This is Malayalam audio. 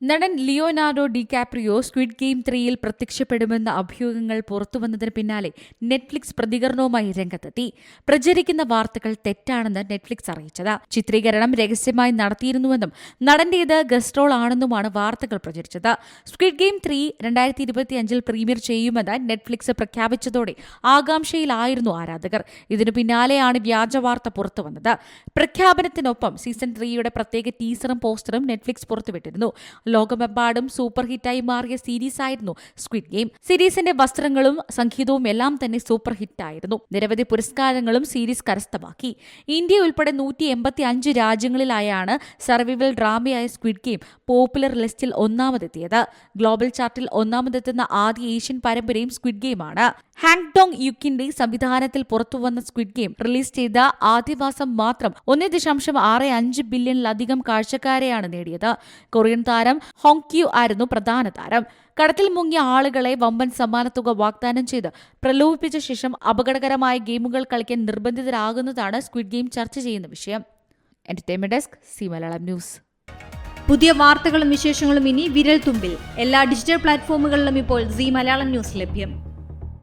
നടൻ ലിയോനാർഡോ ഡികാപ്രിയോ സ്ക്വിഡ് ഗെയിം 3-ൽ പ്രത്യക്ഷപ്പെടുമെന്ന അഭ്യൂഹങ്ങൾ പുറത്തുവന്നതിന് പിന്നാലെ നെറ്റ്ഫ്ലിക്സ് പ്രതികരണവുമായി രംഗത്തെത്തി. പ്രചരിക്കുന്ന വാർത്തകൾ തെറ്റാണെന്ന് നെറ്റ്ഫ്ലിക്സ് അറിയിച്ചത്. ചിത്രീകരണം രഹസ്യമായി നടത്തിയിരുന്നുവെന്നും നടന്റേത് ഗസ്റ്റ് റോൾ ആണെന്നുമാണ് വാർത്തകൾ പ്രചരിച്ചത്. സ്ക്വിഡ് ഗെയിം 3 2025-ൽ പ്രീമിയർ ചെയ്യുമെന്ന് നെറ്റ്ഫ്ലിക്സ് പ്രഖ്യാപിച്ചതോടെ ആകാംക്ഷയിലായിരുന്നു ആരാധകർ. ഇതിനു പിന്നാലെയാണ് വ്യാജ വാർത്ത പുറത്തുവന്നത്. പ്രഖ്യാപനത്തിനൊപ്പം സീസൺ 3-യുടെ പ്രത്യേക ടീസറും പോസ്റ്ററും നെറ്റ്ഫ്ലിക്സ് പുറത്തുവിട്ടിരുന്നു. ലോകമെമ്പാടും സൂപ്പർ ഹിറ്റായി മാറിയ സീരീസായിരുന്നു സ്ക്വിഡ് ഗെയിം. സീരീസിന്റെ വസ്ത്രങ്ങളും സംഗീതവും എല്ലാം തന്നെ സൂപ്പർ ഹിറ്റായിരുന്നു. നിരവധി പുരസ്കാരങ്ങളും സീരീസ് കരസ്ഥമാക്കി. ഇന്ത്യ ഉൾപ്പെടെ 185 രാജ്യങ്ങളിലായാണ് സർവൈവൽ ഡ്രാമയായ സ്ക്വിഡ് ഗെയിം പോപ്പുലർ ലിസ്റ്റിൽ ഒന്നാമതെത്തിയത്. ഗ്ലോബൽ ചാർട്ടിൽ ഒന്നാമതെത്തുന്ന ആദ്യ ഏഷ്യൻ പരമ്പരയും സ്ക്വിഡ് ഗെയിമാണ്. ഹാങ് ഡോങ് യുക്കിന്റെ സംവിധാനത്തിൽ പുറത്തുവന്ന സ്ക്വിഡ് ഗെയിം റിലീസ് ചെയ്ത ആദ്യ മാസം മാത്രം 1.65 ബില്യണിലധികം കാഴ്ചക്കാരെയാണ് നേടിയത്. കൊറിയൻ താരം ഹോങ് ക്യു ആയിരുന്നു പ്രധാന താരം. കടത്തിൽ മുങ്ങിയ ആളുകളെ വമ്പൻ സമ്മാനത്തുക വാഗ്ദാനം ചെയ്ത് പ്രലോഭിപ്പിച്ച ശേഷം അപകടകരമായ ഗെയിമുകൾ കളിക്കാൻ നിർബന്ധിതരാകുന്നതാണ് സ്ക്വിഡ് ഗെയിം ചർച്ച ചെയ്യുന്ന വിഷയം. Entertainment desk, C Malayalam news. പുതിയ വാർത്തകളും വിശേഷങ്ങളും ഇനി വിരൽ തുമ്പിൽ. എല്ലാ ഡിജിറ്റൽ പ്ലാറ്റ്ഫോമുകളിലും ഇപ്പോൾ സി മലയാളം ന്യൂസ് ലഭ്യം.